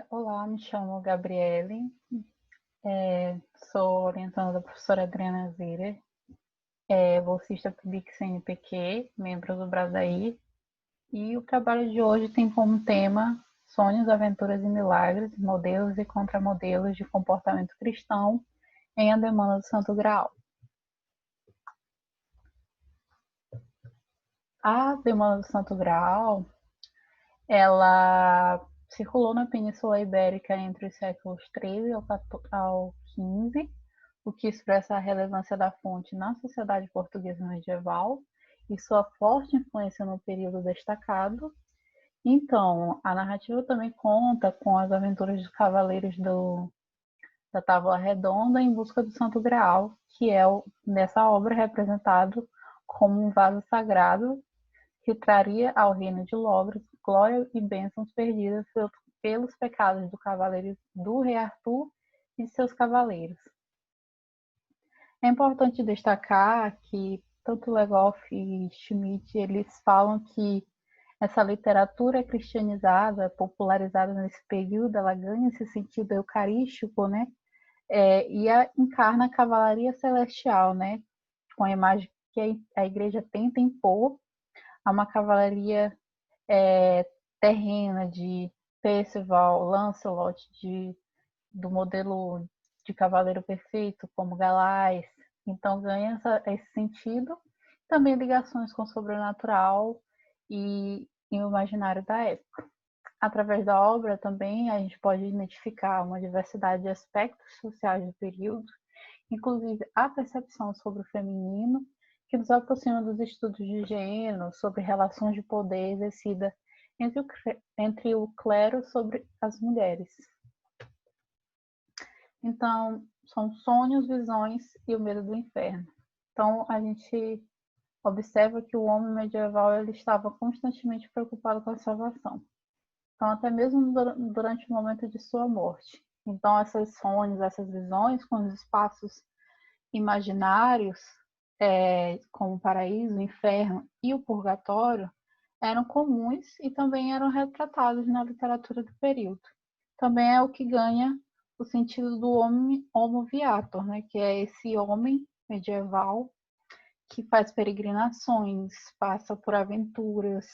Olá, me chamo Gabriele, sou orientanda da professora Adriana Zira, bolsista PIBIC CNPq, membro do Bradaí, e o trabalho de hoje tem como tema Sonhos, Aventuras e Milagres, Modelos e Contramodelos de Comportamento Cristão em A Demanda do Santo Graal. A Demanda do Santo Graal, ela circulou na Península Ibérica entre os séculos XIII ao XV, o que expressa a relevância da fonte na sociedade portuguesa medieval e sua forte influência no período destacado. Então, a narrativa também conta com as aventuras dos cavaleiros da Távola Redonda em busca do Santo Graal, que é nessa obra representado como um vaso sagrado que traria ao reino de Logres glória e bênçãos perdidas pelos pecados do cavaleiro do rei Arthur e de seus cavaleiros. É importante destacar que tanto Legoff e Schmidt eles falam que essa literatura cristianizada, popularizada nesse período, ela ganha esse sentido eucarístico, né? E encarna a cavalaria celestial, né? Com a imagem que a igreja tenta impor a uma cavalaria terrena de Percival, Lancelot, do modelo de cavaleiro perfeito, como Galás. Então ganha esse sentido. Também ligações com o sobrenatural e o imaginário da época. Através da obra também a gente pode identificar uma diversidade de aspectos sociais do período, inclusive a percepção sobre o feminino, que nos aproxima dos estudos de gênero, sobre relações de poder exercida entre o clero sobre as mulheres. Então, são sonhos, visões e o medo do inferno. Então, a gente observa que o homem medieval ele estava constantemente preocupado com a salvação. Então, até mesmo durante o momento de sua morte. Então, esses sonhos, essas visões com os espaços imaginários, como o paraíso, o inferno e o purgatório, eram comuns e também eram retratados na literatura do período. Também é o que ganha o sentido do homo viator, né? Que é esse homem medieval que faz peregrinações, passa por aventuras,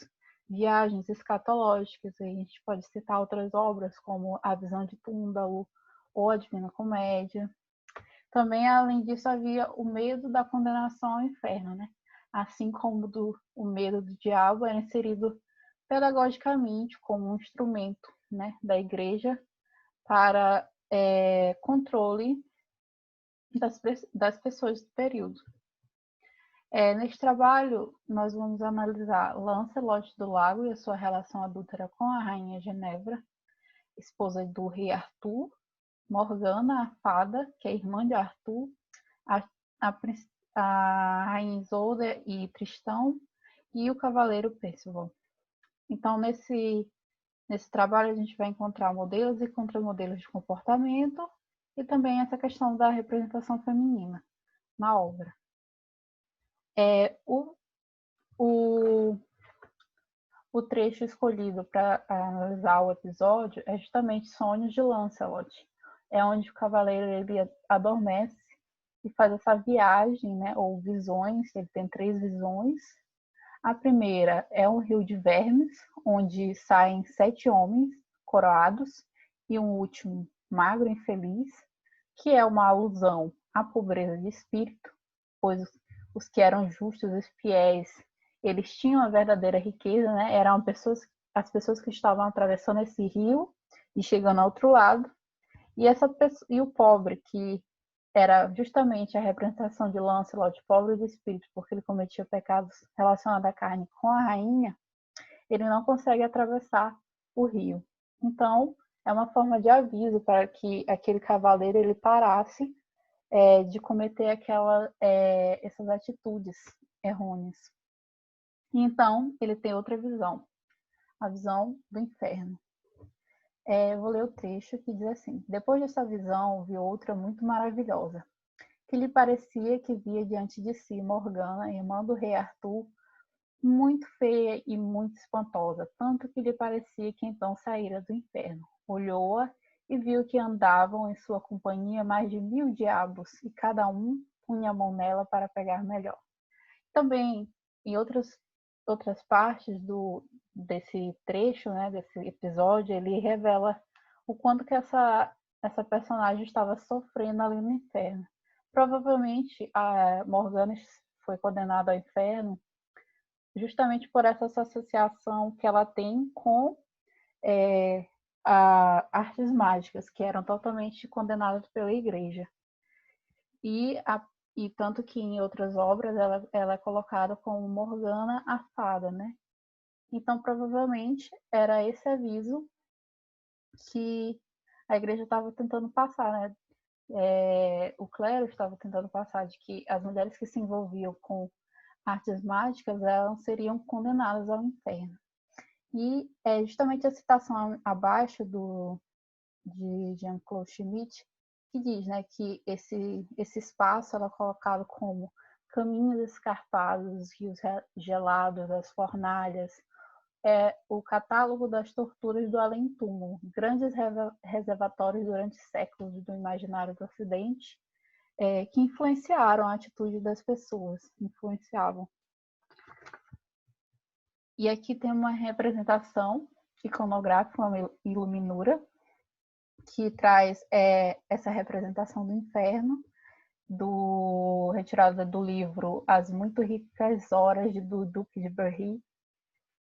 viagens escatológicas. A gente pode citar outras obras como A Visão de Túndalo ou A Divina Comédia. Também, além disso, havia o medo da condenação ao inferno, né? Assim como o medo do diabo era inserido pedagogicamente como um instrumento, né, da igreja para controle das pessoas do período. Neste trabalho, nós vamos analisar Lancelot do Lago e a sua relação adúltera com a rainha Genevra, esposa do rei Arthur, Morgana, a fada, que é irmã de Arthur, a, a rainha Isolda e Tristão, e o cavaleiro Percival. Então, nesse trabalho, a gente vai encontrar modelos e contramodelos de comportamento e também essa questão da representação feminina na obra. O trecho escolhido para analisar o episódio é justamente Sonhos de Lancelot. É onde o cavaleiro ele adormece e faz essa viagem, né, ou visões. Ele tem 3 visões. A primeira é o Rio de Vermes, onde saem 7 homens coroados e um último magro e infeliz, que é uma alusão à pobreza de espírito, pois os que eram justos e fiéis, eles tinham a verdadeira riqueza, né? Eram as pessoas que estavam atravessando esse rio e chegando ao outro lado, e o pobre, que era justamente a representação de Lancelot, pobre de espírito, porque ele cometia pecados relacionados à carne com a rainha, ele não consegue atravessar o rio. Então, é uma forma de aviso para que aquele cavaleiro ele parasse de cometer essas atitudes errôneas. Então, ele tem outra visão, a visão do inferno. Vou ler o trecho que diz assim: depois dessa visão, vi outra muito maravilhosa, que lhe parecia que via diante de si Morgana, irmã do rei Arthur, muito feia e muito espantosa, tanto que lhe parecia que então saíra do inferno. olhou-a e viu que andavam em sua companhia mais de 1000 diabos, e cada um punha a mão nela para pegar melhor. Também, em outras partes desse trecho, né, desse episódio, ele revela o quanto que essa personagem estava sofrendo ali no inferno. Provavelmente, a Morgana foi condenada ao inferno justamente por essa associação que ela tem com artes mágicas, que eram totalmente condenadas pela igreja. E tanto que em outras obras ela é colocada como Morgana a fada, né? Então, provavelmente, era esse aviso que a igreja estava tentando passar, né? O clero estava tentando passar de que as mulheres que se envolviam com artes mágicas, elas seriam condenadas ao inferno. E é justamente a citação abaixo de Jean-Claude Schmitt que diz, né, que esse espaço era colocado como caminhos escarpados, rios gelados, as fornalhas, o catálogo das torturas do além-túmulo, grandes reservatórios durante séculos do imaginário do Ocidente, que influenciaram a atitude das pessoas, influenciavam. E aqui tem uma representação iconográfica, uma iluminura, que traz essa representação do inferno, retirada do livro As Muito Ricas Horas, do Duque de Berry.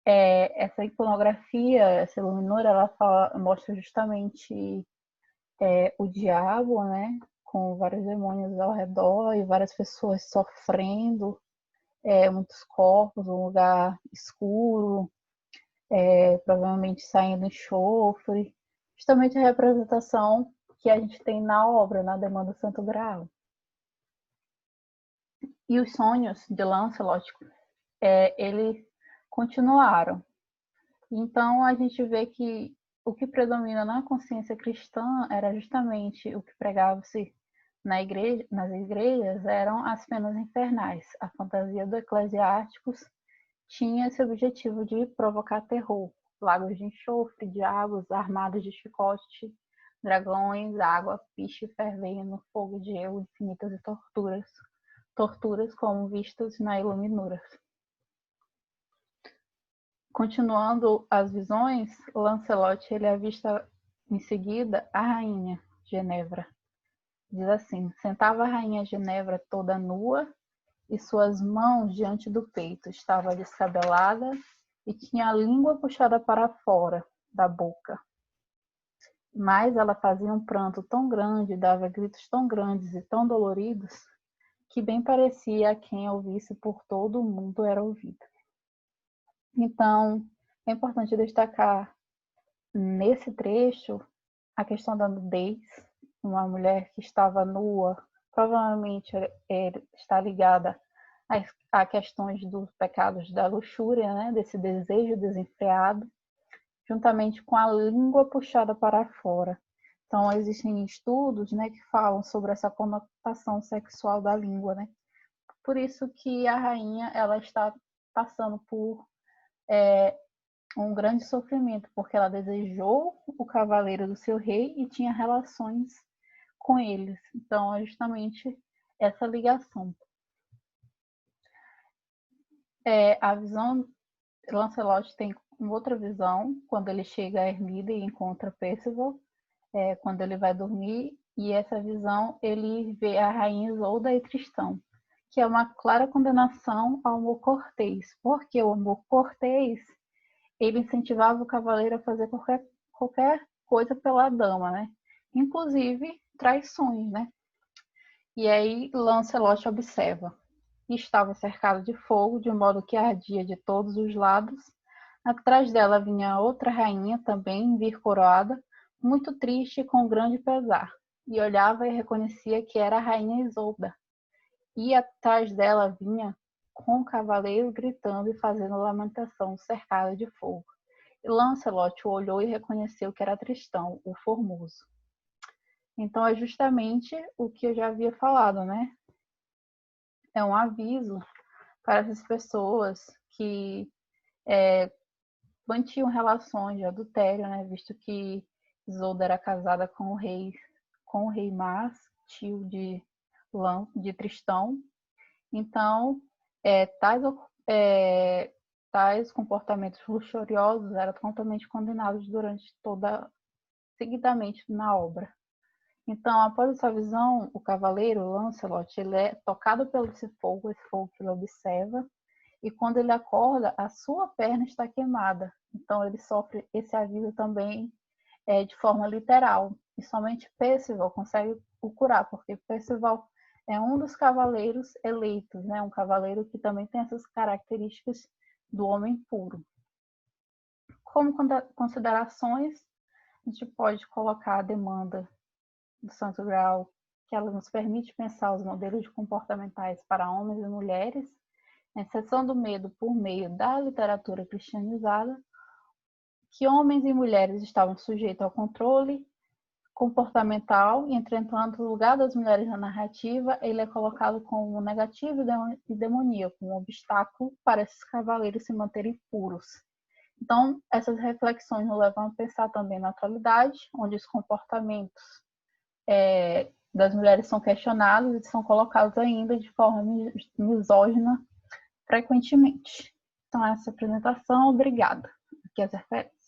Essa iconografia, essa iluminura, ela mostra justamente o diabo, né, com vários demônios ao redor e várias pessoas sofrendo, muitos corpos, um lugar escuro, provavelmente saindo enxofre, justamente a representação que a gente tem na obra, na Demanda do Santo Graal. E os sonhos de Lancelot, eles continuaram. Então, a gente vê que o que predomina na consciência cristã era justamente o que pregava-se nas igrejas, eram as penas infernais. A fantasia do Eclesiásticos tinha esse objetivo de provocar terror. Lagos de enxofre, diabos, armados de chicote, dragões, água, piche fervendo, fogo de gelo, infinitas torturas. Torturas como vistas na Iluminura. Continuando as visões, Lancelot ele avista em seguida a rainha Genevra. Diz assim: sentava a rainha Genevra toda nua e suas mãos diante do peito. Estava descabelada e tinha a língua puxada para fora da boca. Mas ela fazia um pranto tão grande, dava gritos tão grandes e tão doloridos, que bem parecia a quem ouvisse por todo o mundo era ouvida. Então, é importante destacar nesse trecho a questão da nudez. Uma mulher que estava nua, provavelmente está ligada a questões dos pecados da luxúria, né? Desse desejo desenfreado, juntamente com a língua puxada para fora. Então, existem estudos, né, que falam sobre essa conotação sexual da língua, né? Por isso que a rainha ela está passando por um grande sofrimento, porque ela desejou o cavaleiro do seu rei e tinha relações com eles. Então, é justamente essa ligação. A visão, Lancelot tem uma outra visão, quando ele chega a Ermida e encontra Percival, quando ele vai dormir, e essa visão ele vê a rainha Isolda e Tristão, que é uma clara condenação ao amor cortês, porque o amor cortês ele incentivava o cavaleiro a fazer qualquer coisa pela dama, né? Inclusive traições, né? E aí Lancelot observa. Estava cercado de fogo, de modo que ardia de todos os lados. Atrás dela vinha outra rainha, também vir coroada, muito triste e com grande pesar. E olhava e reconhecia que era a rainha Isolda. E atrás dela vinha com cavaleiros gritando e fazendo lamentação, cercada de fogo. E Lancelot olhou e reconheceu que era Tristão, o Formoso. Então é justamente o que eu já havia falado, né? É um aviso para essas pessoas que mantinham relações de adultério, né? Visto que Isolda era casada com o rei Mars, tio de Tristão. Então, é, tais, é, tais comportamentos luxuriosos eram totalmente condenados seguidamente na obra. Então, após essa visão, o cavaleiro Lancelot ele é tocado pelo esse fogo que ele observa, e quando ele acorda, a sua perna está queimada. Então, ele sofre esse aviso também de forma literal. E somente Percival consegue o curar, porque Percival é um dos cavaleiros eleitos, né? Um cavaleiro que também tem essas características do homem puro. Como considerações, a gente pode colocar a demanda do Santo Graal, que ela nos permite pensar os modelos comportamentais para homens e mulheres, a exceção do medo por meio da literatura cristianizada, que homens e mulheres estavam sujeitos ao controle comportamental, e entretanto o lugar das mulheres na narrativa ele é colocado como negativo e demoníaco, um obstáculo para esses cavaleiros se manterem puros. Então, essas reflexões nos levam a pensar também na atualidade, onde os comportamentos das mulheres são questionados e são colocados ainda de forma misógina frequentemente. Então, essa apresentação, obrigada. Aqui as referências.